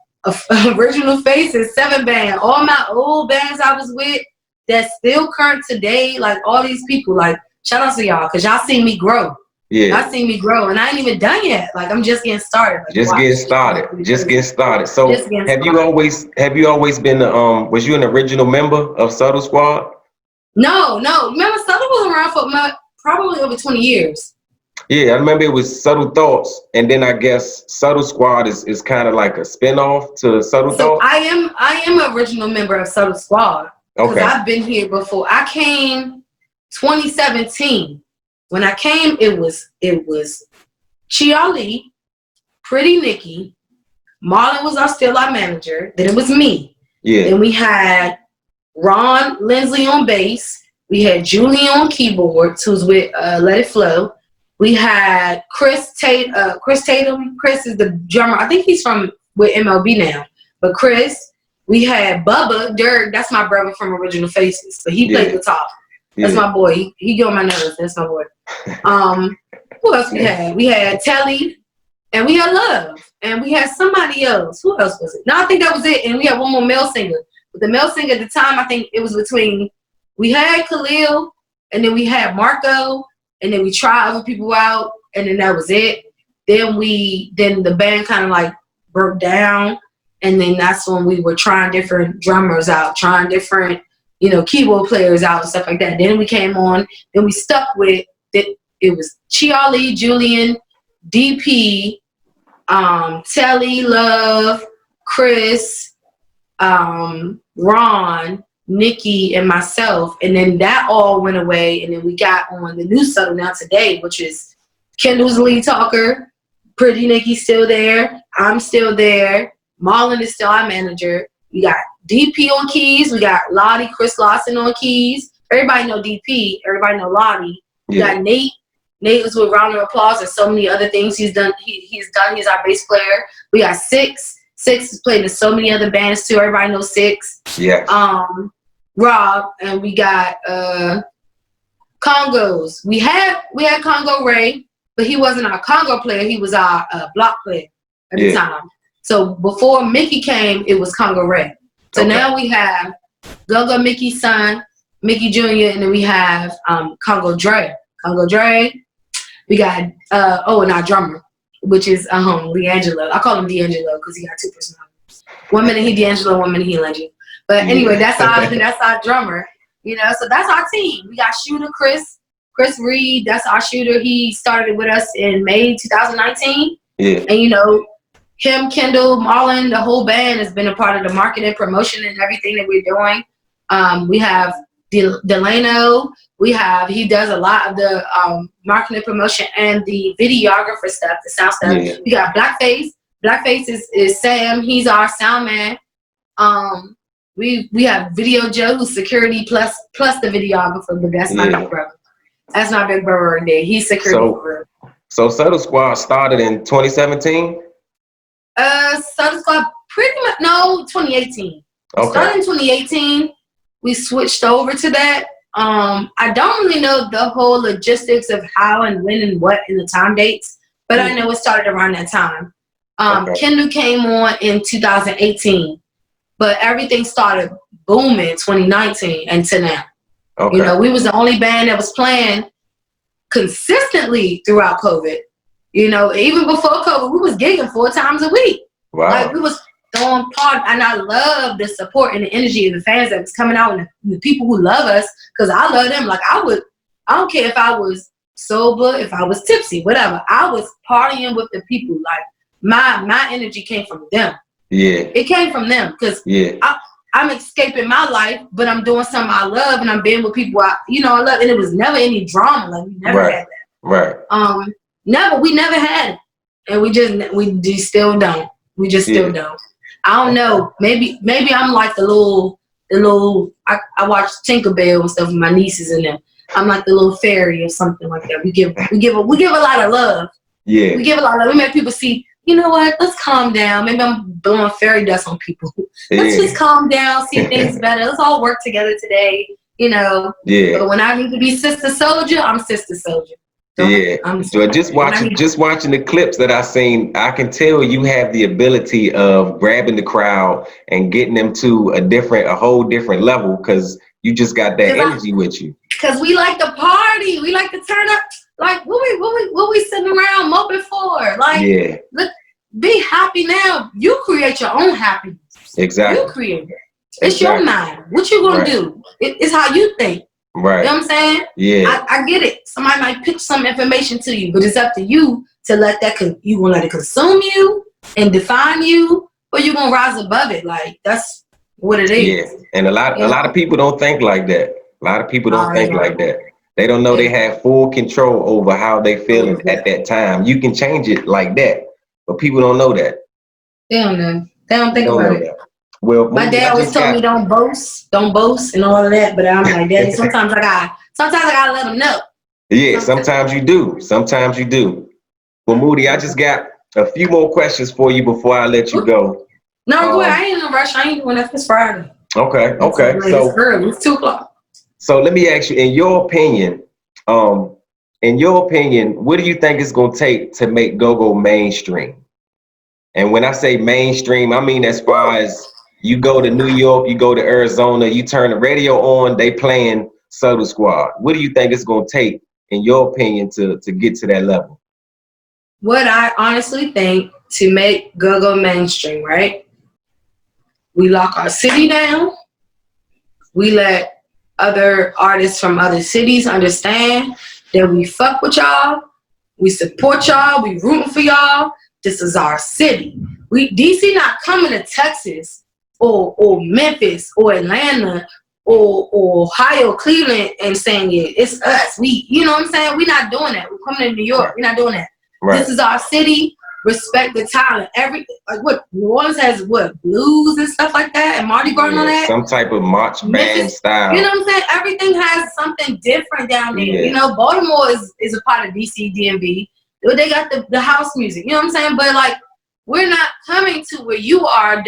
Faces, 7 Band. All my old bands I was with that's still current today. Like all these people, like. Shout out to y'all, because y'all seen me grow. Yeah. Y'all seen me grow, and I ain't even done yet. Like, I'm just getting started. Like, just getting started. So, have you always been, was you an original member of Suttle Squad? No. Remember, Suttle was around for probably over 20 years. Yeah, I remember it was Subtle Thoughts, and then I guess Suttle Squad is kind of like a spinoff to Subtle Thoughts. I am an original member of Suttle Squad. Because I've been here before. I came 2017. When I came, it was Chiali, Pretty Nikki, Marlon was still our manager. Then it was me. Yeah. Then we had Ron Lindsley on bass. We had Julie on keyboards, who's with Let It Flow. We had Chris Tatum. Chris is the drummer. I think he's with MLB now. But Chris, we had Bubba Dirk. That's my brother from Original Faces. But he played guitar. That's my boy. He get on my nerves. That's my boy. Who else we had? We had Telly, and we had Love, and we had somebody else. Who else was it? No, I think that was it. And we had one more male singer. But the male singer at the time, I think it was between. We had Khalil, and then we had Marco, and then we tried other people out, and then that was it. Then the band kind of like broke down, And then that's when we were trying different drummers out, trying different, keyboard players out and stuff like that. Then we came on, then we stuck with it. It was Chiali, Julian, DP, Telly, Love, Chris, Ron, Nikki, and myself. And then that all went away. And then we got on the new Suttle now today, which is Kendall's lead talker, Pretty Nikki's still there, I'm still there, Marlon is still our manager. We got DP on keys. We got Lottie, Chris Lawson on keys. Everybody know DP. Everybody know Lottie. We got Nate. Nate was with Round of Applause and so many other things he's done. He's our bass player. We got Six. Six has played in so many other bands too. Everybody knows Six. Yeah. Rob, and we got Congos. We had Congo Ray, but he wasn't our Congo player. He was our block player at the time. So before Mickey came, it was Congo Ray. So now we have GoGo Mickey's son, Mickey Jr., and then we have Congo Dre. We got and our drummer, which is Leangelo. I call him D'Angelo because he got two personalities. 1 minute he D'Angelo, 1 minute he Legend. But anyway, that's our drummer. So that's our team. We got shooter Chris Reed. That's our shooter. He started with us in May 2019. Yeah. And him, Kendall, Marlon, the whole band has been a part of the marketing, promotion, and everything that we're doing. We have Delano. He does a lot of the marketing, promotion, and the videographer stuff, the sound stuff. Yeah. We got Blackface. Blackface is Sam. He's our sound man. We have Video Joe, who's security plus the videographer, but that's my big brother. That's my big brother right there. He's security. So Suttle Squad started in 2017? Suttle Squad pretty much, 2018. Okay. Started in 2018. We switched over to that. I don't really know the whole logistics of how and when and what in the time dates, but I know it started around that time. Kendall came on in 2018, but everything started booming 2019 and to now. Okay. We was the only band that was playing consistently throughout COVID. Even before COVID, we was gigging 4 times a week. Wow. Like we was throwing parties, and I love the support and the energy of the fans that was coming out and the people who love us, because I love them. Like I don't care if I was sober, if I was tipsy, whatever. I was partying with the people. Like my energy came from them. Yeah. It came from them because I'm escaping my life, but I'm doing something I love, and I'm being with people I love, and it was never any drama. Like we never had that. Right. We never had it, and we just still don't. We just still don't. I don't know. Maybe I'm like the little. I watch Tinkerbell and stuff with my nieces and them. I'm like the little fairy or something like that. We give a lot of love. Yeah. We give a lot of love. We make people see. You know what? Let's calm down. Maybe I'm blowing fairy dust on people. Let's just calm down, see things better. Let's all work together today. Yeah. But when I need to be Sister Soldier, I'm Sister Soldier. So just watching the clips that I seen, I can tell you have the ability of grabbing the crowd and getting them to a whole different level, because you just got that energy with you. Because we like to party, we like to turn up. Like what we sitting around moping for? Like, look, be happy now. You create your own happiness. Exactly. You create it. It's your mind. What you gonna do? It's how you think. Right. You know what I'm saying? Yeah. I get it. Somebody might pitch some information to you, but it's up to you to let that. You gonna let it consume you and define you, or you gonna rise above it? Like that's what it is. Yeah. And a lot of people don't think like that. A lot of people don't think like that. They don't know they have full control over how they feeling at that time. You can change it like that, but people don't know that. They don't know. They don't think about it. Well, my dad always told me don't boast, and all of that. But I'm like, Daddy, sometimes I gotta let them know. Yeah, sometimes you do. Well, Moody, I just got a few more questions for you before I let you go. No, go ahead. I ain't in a rush. I ain't doing that this Friday. Okay. So it's early. It's 2:00. So let me ask you, in your opinion, what do you think it's gonna take to make GoGo mainstream? And when I say mainstream, I mean as far as you go to New York, you go to Arizona, you turn the radio on, they playing Suttle Squad. What do you think it's gonna take, in your opinion, to get to that level? What I honestly think to make GoGo mainstream, right? We lock our city down. We let other artists from other cities understand that we fuck with y'all. We support y'all. We rooting for y'all. This is our city. DC not coming to Texas or Memphis or Atlanta or Ohio, Cleveland and saying it's us. You know what I'm saying? We're not doing that. We're coming to New York. We're not doing that. Right. This is our city. Respect the talent. New Orleans has blues and stuff like that, and Mardi Gras on that. Some type of march band style. You know what I'm saying? Everything has something different down there. Yeah. You know, Baltimore is a part of DC DMV. They got the house music. You know what I'm saying? But like, we're not coming to where you are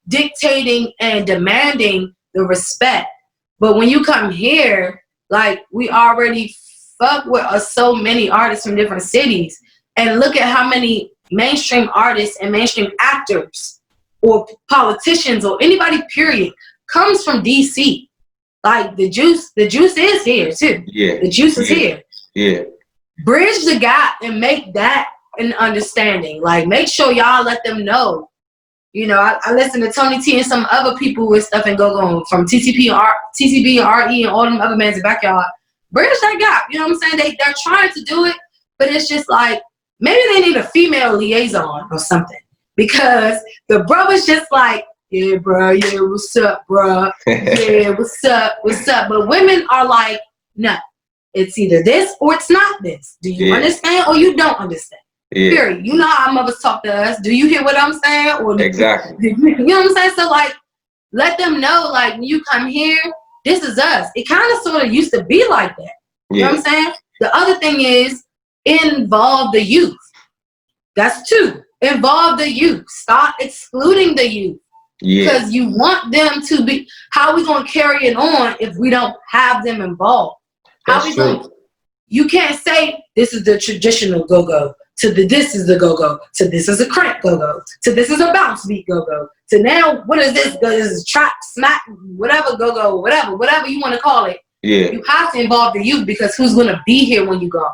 dictating and demanding the respect. But when you come here, like, we already fuck with so many artists from different cities, and look at how many mainstream artists and mainstream actors or politicians or anybody period comes from DC. Like, the juice is here too. Yeah. The juice is here. Yeah. Bridge the gap and make that an understanding. Like, make sure y'all let them know. You know, I listen to Tony T and some other people with stuff and go from TTB and RE and all them other bands in Backyard. Bridge that gap. You know what I'm saying? They're trying to do it, but it's just like, maybe they need a female liaison or something, because the brother's just like, yeah, bro, yeah, what's up, bro? Yeah, what's up? But women are like, no, it's either this or it's not this. Do you understand or you don't understand? Yeah. Period. You know how our mothers talk to us. Do you hear what I'm saying? Or exactly. You know what I'm saying? So, like, let them know, like, when you come here, this is us. It kind of sort of used to be like that. You know what I'm saying? The other thing is, involve the youth. That's two. Involve the youth. Stop excluding the youth. Because you want them to be. How are we going to carry it on if we don't have them involved? How we going? You can't say this is the traditional go-go to this is the go-go to this is a crank go-go to this is a bounce beat go-go to now what is this? This is trap, smack, whatever go-go, whatever you want to call it. Yeah. You have to involve the youth, because who's going to be here when you gone?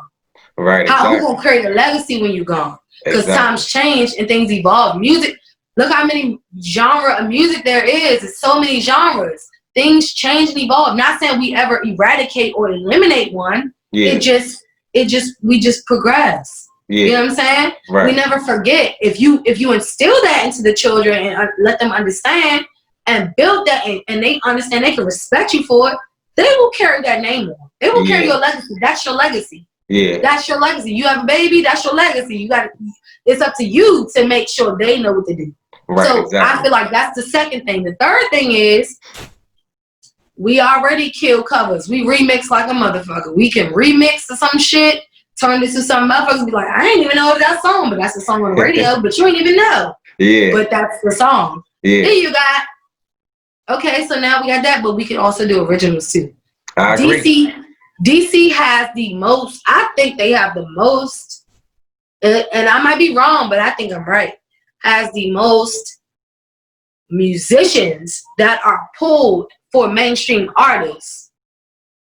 Right. Who's going to create a legacy when you gone? Because times change and things evolve. Music, look how many genre of music there is. It's so many genres. Things change and evolve. Not saying we ever eradicate or eliminate one. Yeah. We just progress. Yeah. You know what I'm saying? Right. We never forget. If you instill that into the children and let them understand and build that and they understand they can respect you for it, they will carry that name on. They will carry your legacy. That's your legacy. Yeah. That's your legacy. You have a baby, that's your legacy. It's up to you to make sure they know what to do. Right, so exactly. I feel like that's the second thing. The third thing is, we already kill covers. We remix like a motherfucker. We can remix to some shit, turn this to some motherfuckers, be like, I ain't even know that song, but that's a song on the radio, but you ain't even know. Yeah. But that's the song. Yeah. Then you got, okay, so now we got that, but we can also do originals too. I agree. DC has the most, I think they have the most, and I might be wrong, but I think I'm right, has the most musicians that are pulled for mainstream artists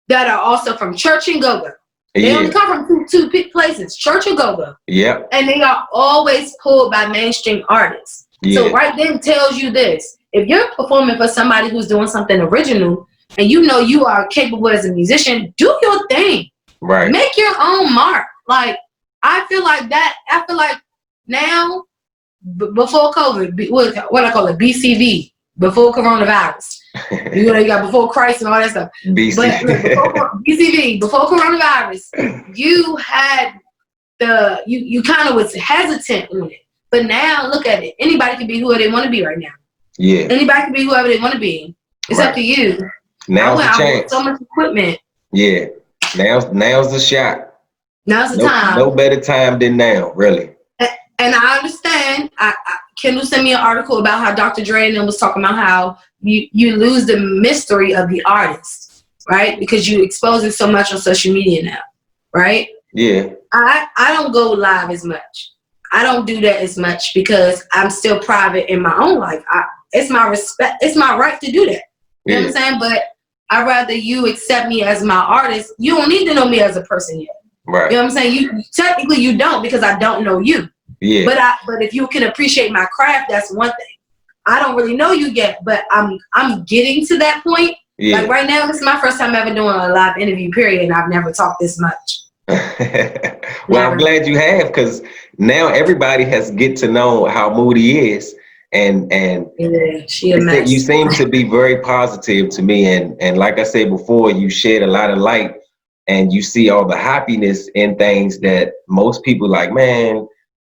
that are also from church and go-go. They only come from two places, church and go-go. Yep. And they are always pulled by mainstream artists. Yeah. So right then tells you this. If you're performing for somebody who's doing something original, and you know you are capable as a musician, do your thing. Right. Make your own mark. Like, I feel like now, before COVID, what I call it, BCV, before coronavirus. You know, you got before Christ and all that stuff. BCV, before coronavirus, you had you kind of was hesitant on it. But now, look at it. Anybody can be whoever they want to be right now. Yeah. Anybody can be whoever they want to be. It's up to you. Now's the chance. So much equipment. Yeah. Now's the shot. Now's the time. No better time than now, really. And I understand. Kendall sent me an article about how Dr. Dre and them was talking about how you lose the mystery of the artist, right? Because you expose it so much on social media now, right? Yeah. I don't go live as much. I don't do that as much because I'm still private in my own life. It's my respect. It's my right to do that. You know what I'm saying? But I'd rather you accept me as my artist. You don't need to know me as a person yet. Right. You know what I'm saying? Technically you don't, because I don't know you. Yeah. But if you can appreciate my craft, that's one thing. I don't really know you yet, but I'm getting to that point. Yeah. Like right now, this is my first time ever doing a live interview, period, and I've never talked this much. Well, I'm glad you have, because now everybody has get to know how Moody is, and yeah, you seem to be very positive to me, and like I said before, you shed a lot of light, and you see all the happiness in things that most people like, man,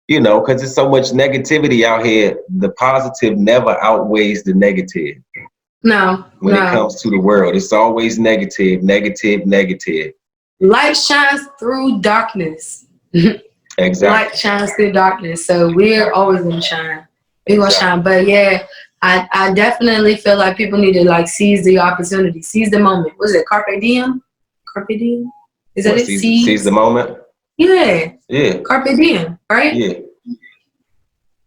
you know, because there's so much negativity out here. The positive never outweighs the negative. No, when it comes to the world, it's always negative. Light shines through darkness. Exactly. Light shines through darkness. So we're always gonna shine. We're gonna shine. But yeah, I definitely feel like people need to like seize the opportunity, seize the moment. What is it? Carpe diem? Carpe diem? Is that it? Seize the moment? Yeah. Yeah. Carpe diem, right? Yeah.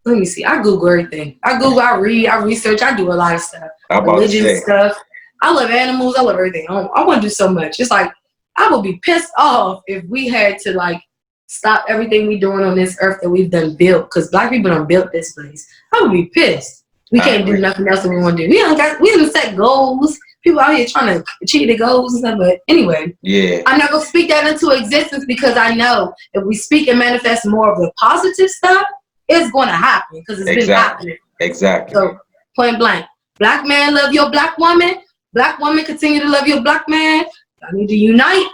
Let me see. I Google everything. I Google, I read, I research, I do a lot of stuff. Religious stuff. I love animals. I love everything. I want to do so much. It's like, I would be pissed off if we had to like stop everything we doing on this earth that we've done built, because Black people done built this place. I would be pissed. We can't do nothing else that we want to do. We done set goals. People out here trying to achieve the goals and stuff, but anyway. Yeah. I'm not going to speak that into existence, because I know if we speak and manifest more of the positive stuff, it's going to happen, because it's been happening. Exactly. So, point blank. Black man, love your Black woman. Black woman, continue to love your Black man. Y'all need to unite.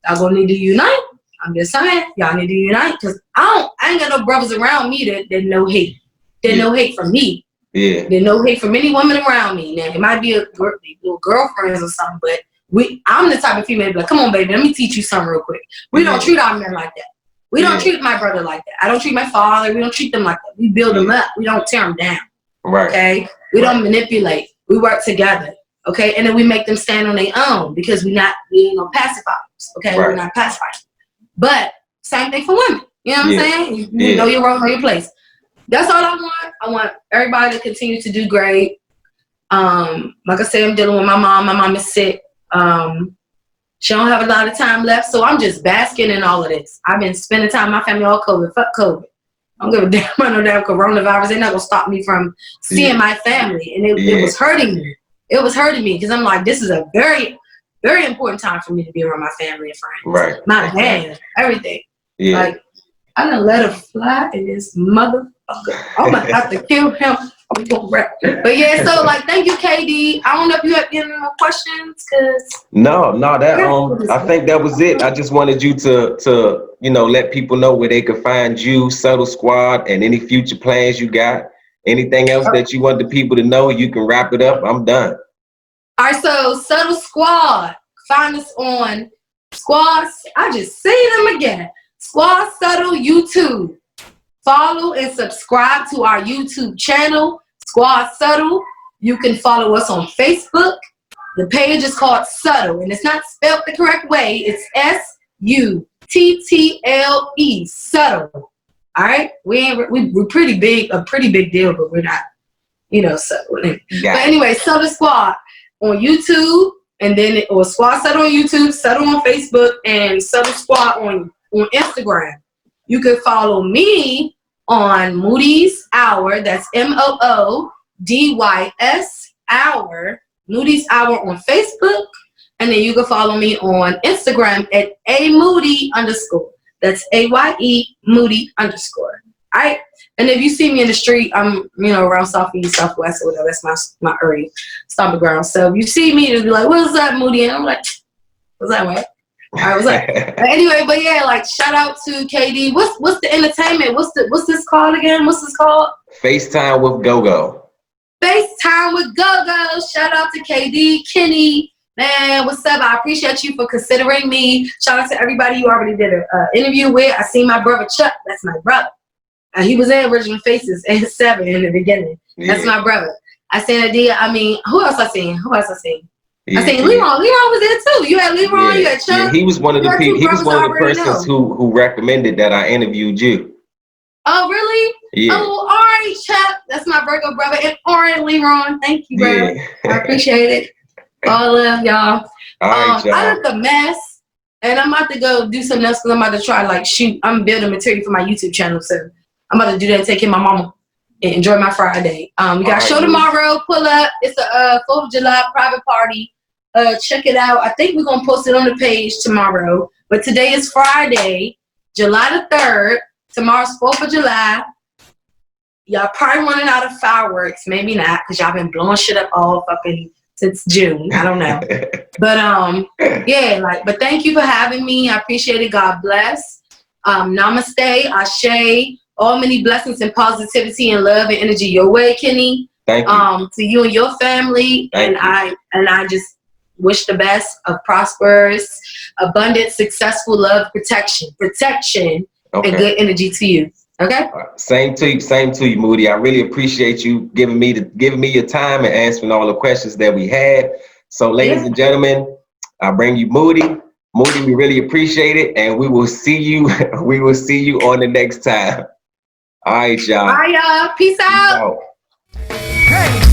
Y'all gonna need to unite. I'm just saying, y'all need to unite, because I ain't got no brothers around me that no hate. There's no hate from me. Yeah. There's no hate from any woman around me. Now, it might be little girlfriends or something, but I'm the type of female to be like, come on, baby, let me teach you something real quick. We don't treat our men like that. We don't treat my brother like that. I don't treat my father. We don't treat them like that. We build them up. We don't tear them down. Right. Okay? We don't manipulate. We work together. Okay? And then we make them stand on their own, because we ain't no pacifiers. Okay? We're not pacifiers. But same thing for women. You know what I'm saying? You know your role, know your place. That's all I want. I want everybody to continue to do great. Like I said, I'm dealing with my mom. My mom is sick. She don't have a lot of time left, so I'm just basking in all of this. I've been spending time with my family all COVID. Fuck COVID. I don't give a damn about no damn coronavirus. They're not gonna stop me from seeing my family, and it was hurting me. It was hurting me, because I'm like, this is a very, very important time for me to be around my family and friends. Right. My dad, everything. Yeah. Like, I done let her fly in this motherfucker. I'm gonna have to kill him. But yeah, so like, thank you, KD. I don't know if you have any more questions, cause no, that I think that was it. I just wanted you to let people know where they could find you, Suttle Squad, and any future plans you got. Anything else that you want the people to know, you can wrap it up. I'm done. All right, so Suttle Squad, find us on Squads. I just say them again. Squad Suttle YouTube. Follow and subscribe to our YouTube channel, Squad Suttle. You can follow us on Facebook. The page is called Suttle, and it's not spelled the correct way. It's S-U-T-T-L-E, Suttle. All right, we're pretty big, a pretty big deal, but we're not, subtle. But anyway, Suttle Squad on YouTube, and then or Squad Suttle on YouTube, Suttle on Facebook, and Suttle Squad on Instagram. You can follow me on Moody's Hour. That's MOODYS Hour. Moody's Hour on Facebook. And then you can follow me on Instagram at @amoody_. That's AYE Moody_. All right. And if you see me in the street, I'm around Southeast, Southwest, or whatever. That's my area, stomping ground. So if you see me, it'll be like, "What's up, Moody?" And I'm like, "What's that way?" I was like, anyway, but yeah, like, shout out to KD. What's the entertainment? What's this called again? What's this called? FaceTime with GoGo. FaceTime with GoGo. Shout out to KD, Kenny. Man, what's up? I appreciate you for considering me. Shout out to everybody you already did an interview with. I seen my brother Chuck. That's my brother. He was in Original Faces and 7 in the beginning. Yeah. That's my brother. I seen Adia. I mean, who else I seen? Yeah, I seen Leron. Leron was there too. You had Leron. You had Chuck. Yeah, he was one of the people. He was one of the persons who recommended that I interviewed you. Oh, really? Yeah. Oh, all right, Chuck. That's my Virgo brother. And all right, Leron. Thank you, bro. Yeah. I appreciate it. All love, y'all. All right, y'all. I look a mess, and I'm about to go do something else because I'm about to try shoot. I'm building material for my YouTube channel, so I'm about to do that and take care of my mama. and enjoy my Friday. We got a show tomorrow. Pull up. It's a 4th of July private party. Check it out. I think we're gonna post it on the page tomorrow. But today is Friday, July the 3rd. Tomorrow's 4th of July. Y'all probably running out of fireworks. Maybe not, because y'all been blowing shit up all fucking since June. I don't know. But yeah, but thank you for having me. I appreciate it. God bless. Namaste, Ashe, all many blessings and positivity and love and energy your way, Kenny. Thank you. To you and your family. Thank you. I just wish the best of prosperous, abundant, successful love, protection, and good energy to you. Okay. Same to you, Moody. I really appreciate you giving me your time and answering all the questions that we had. So, ladies and gentlemen, I bring you Moody. Moody, we really appreciate it, and we will see you. We will see you on the next time. All right, y'all. Bye, y'all. Peace out. Hey.